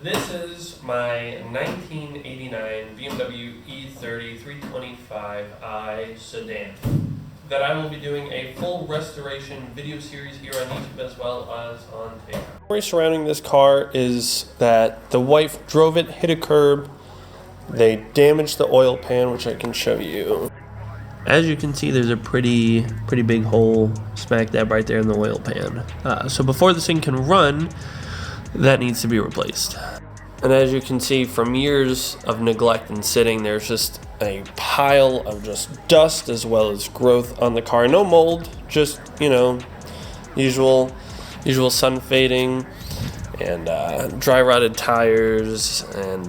This is my 1989 BMW E30 325i sedan that I will be doing a full restoration video series here on YouTube as well as on TikTok. The story surrounding this car is that the wife drove it, hit a curb, they damaged the oil pan, which I can show you. As you can see, there's a pretty big hole smack dab right there in the oil pan. So before this thing can run, that needs to be replaced. And as you can see, from years of neglect and sitting, there's just a pile of just dust as well as growth on the car. No mold, just, you know, usual sun fading and dry rotted tires and,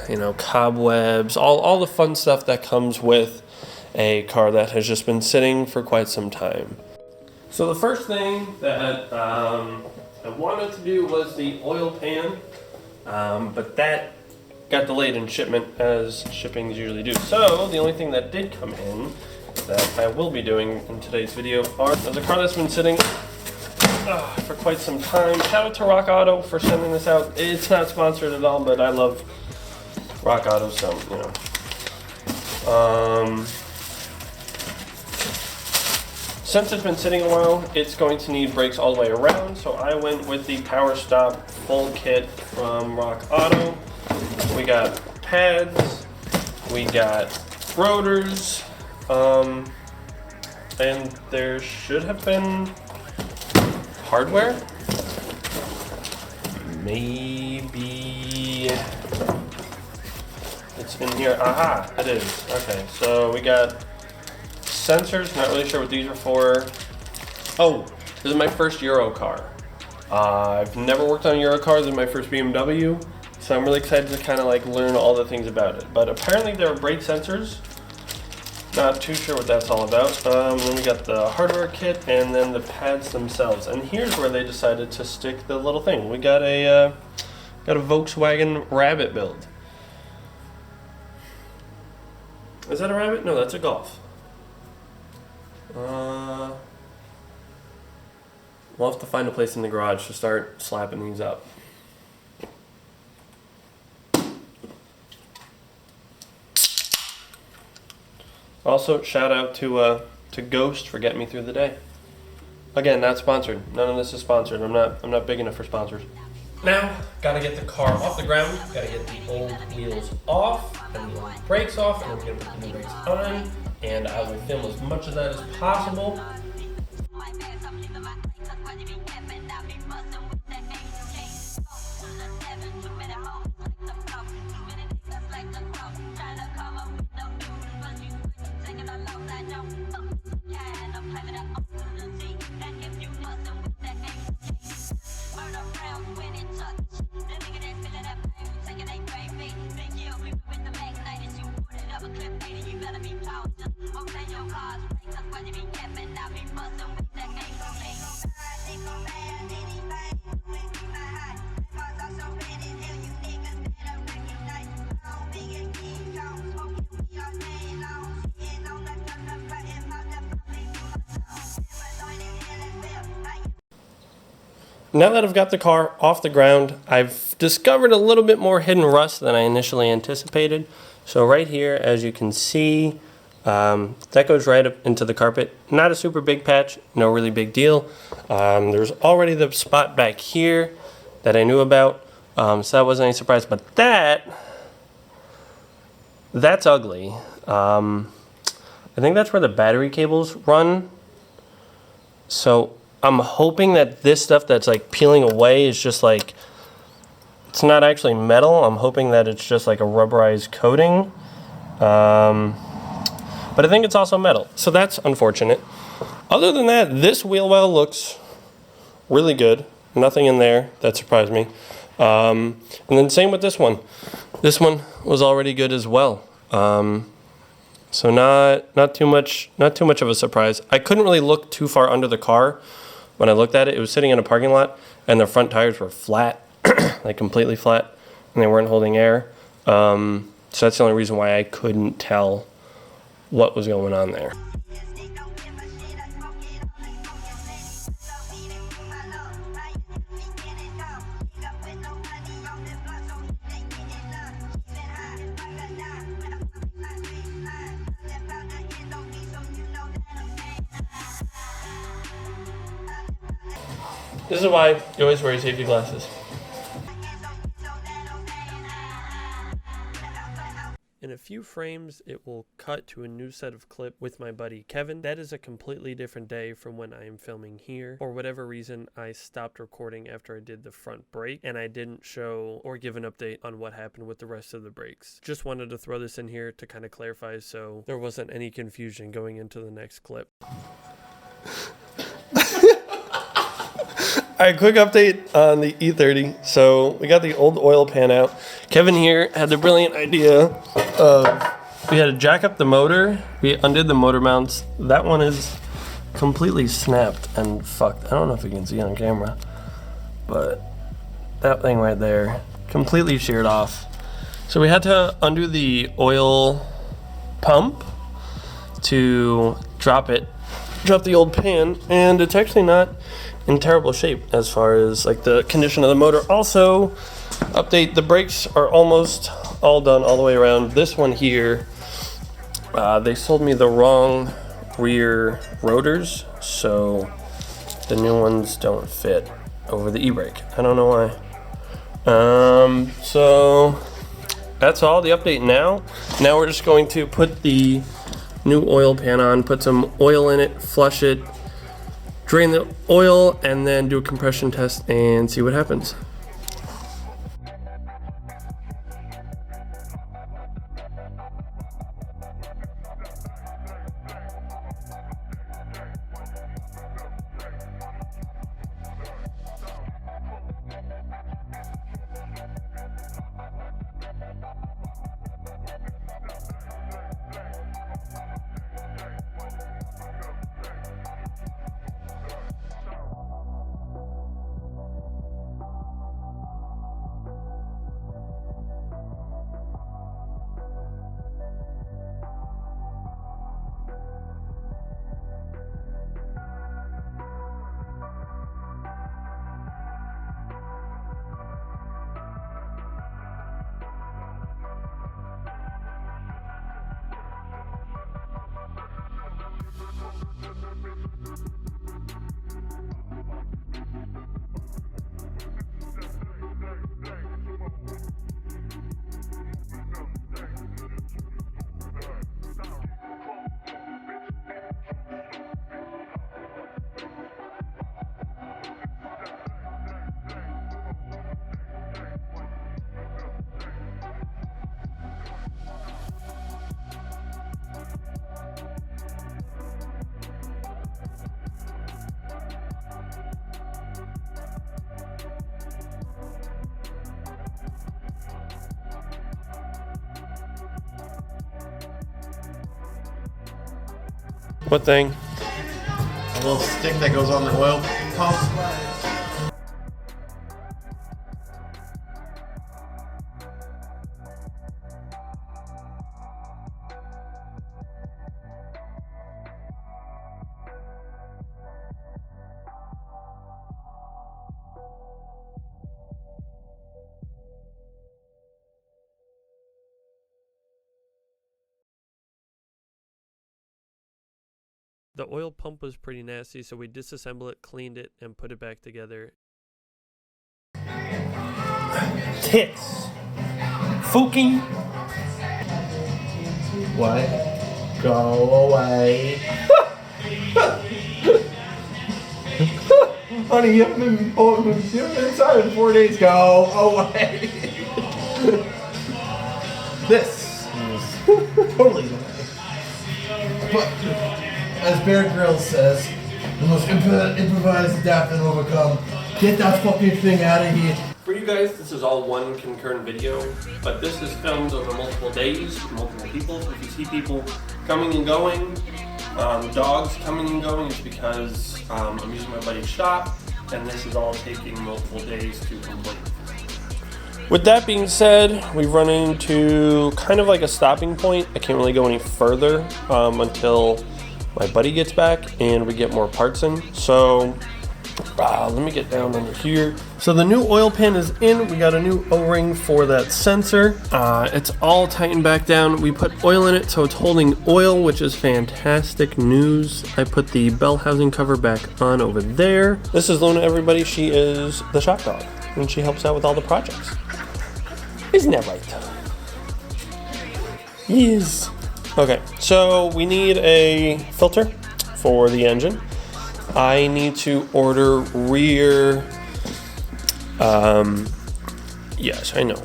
you know, cobwebs, all the fun stuff that comes with a car that has just been sitting for quite some time. So the first thing that I wanted to do was the oil pan, but that got delayed in shipment, as shippings usually do. So the only thing that did come in that I will be doing in today's video is a car that's been sitting for quite some time. Shout out to Rock Auto for sending this out. It's not sponsored at all, but I love Rock Auto, so you know. Since it's been sitting a while, it's going to need brakes all the way around, so I went with the Power Stop full kit from Rock Auto. We got pads, we got rotors, and there should have been hardware. Maybe it's in here. Aha, it is. Okay, so we got sensors, not really sure what these are for. Oh, this is my first Euro car. I've never worked on a Euro car. This is my first BMW, so I'm really excited to kind of like learn all the things about it. But apparently there are brake sensors. Not too sure what that's all about. Then we got the hardware kit and then the pads themselves. And here's where they decided to stick the little thing. We got a Volkswagen Rabbit build. Is that a Rabbit? No, that's a Golf. We'll have to find a place in the garage to start slapping these up. Also, shout out to Ghost for getting me through the day. Again, not sponsored. None of this is sponsored. I'm not big enough for sponsors. Now, gotta get the car off the ground. Gotta get the old wheels off and the old brakes off, and we're gonna put the new brakes on. And I will film as much of that as possible. Now that I've got the car off the ground, I've discovered a little bit more hidden rust than I initially anticipated. So right here, as you can see, that goes right up into the carpet. Not a super big patch, no really big deal. There's already the spot back here that I knew about, so that wasn't any surprise. But that's ugly. I think that's where the battery cables run. So I'm hoping that this stuff that's like peeling away is just like, it's not actually metal. I'm hoping that it's just like a rubberized coating. But I think it's also metal, so that's unfortunate. Other than that, this wheel well looks really good. Nothing in there that surprised me. And then same with this one. This one was already good as well. So not too much of a surprise. I couldn't really look too far under the car. When I looked at it, it was sitting in a parking lot, and the front tires were flat, like completely flat, and they weren't holding air. So that's the only reason why I couldn't tell what was going on there. This is why you always wear your safety glasses. In a few frames, it will cut to a new set of clip with my buddy Kevin. That is a completely different day from when I am filming here. For whatever reason, I stopped recording after I did the front brake, and I didn't show or give an update on what happened with the rest of the brakes. Just wanted to throw this in here to kind of clarify so there wasn't any confusion going into the next clip. All right, quick update on the E30. So we got the old oil pan out. Kevin here had the brilliant idea of, we had to jack up the motor. We undid the motor mounts. That one is completely snapped and fucked. I don't know if you can see on camera, but that thing right there, completely sheared off. So we had to undo the oil pump to drop the old pan, and it's actually not in terrible shape as far as like the condition of the motor. Also, update, the brakes are almost all done all the way around. This one here, they sold me the wrong rear rotors, so the new ones don't fit over the e-brake. I don't know why. So that's all the update now. Now we're just going to put the new oil pan on, put some oil in it, flush it, drain the oil, and then do a compression test and see what happens. What thing? A little stick that goes on the oil pump. The oil pump was pretty nasty, so we disassembled it, cleaned it, and put it back together. Tits. Fucking. What? Go away. Honey, you haven't been inside in 4 days. Go away. This is totally away. But as Bear Grylls says, the most improvised, adapt, and overcome. Get that fucking thing out of here. For you guys, this is all one concurrent video, but this is filmed over multiple days, multiple people. If you see people coming and going, dogs coming and going, it's because I'm using my buddy's shop, and this is all taking multiple days to complete. With that being said, we've run into kind of like a stopping point. I can't really go any further until my buddy gets back and we get more parts in. So Let me get down under here. So the new oil pan is in. We got a new O-ring for that sensor. It's all tightened back down. We put oil in it, so it's holding oil, which is fantastic news. I put the bell housing cover back on over there. This is Luna, everybody. She is the shop dog, and she helps out with all the projects. Isn't that right? Yes. Okay, so we need a filter for the engine. I need to order rear. Yes, I know.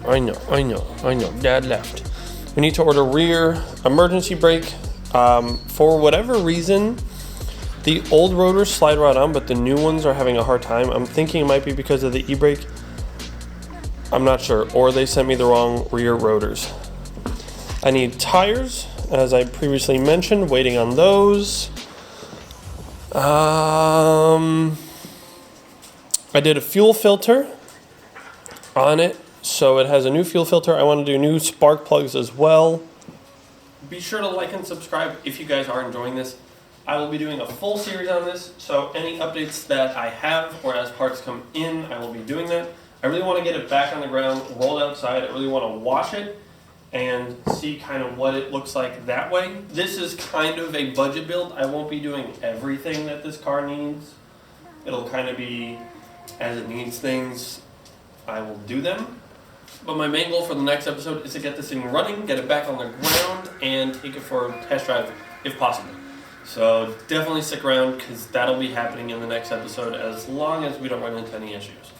Dad left. We need to order rear emergency brake. For whatever reason, the old rotors slide right on, but the new ones are having a hard time. I'm thinking it might be because of the e-brake. I'm not sure, or they sent me the wrong rear rotors. I need tires, as I previously mentioned, waiting on those. I did a fuel filter on it, so it has a new fuel filter. I want to do new spark plugs as well. Be sure to like and subscribe if you guys are enjoying this. I will be doing a full series on this, so any updates that I have or as parts come in, I will be doing that. I really want to get it back on the ground, rolled outside. I really want to wash it and see kind of what it looks like that way. This is kind of a budget build. I won't be doing everything that this car needs. It'll kind of be as it needs things, I will do them. But my main goal for the next episode is to get this thing running, get it back on the ground, and take it for a test drive if possible. So definitely stick around because that'll be happening in the next episode as long as we don't run into any issues.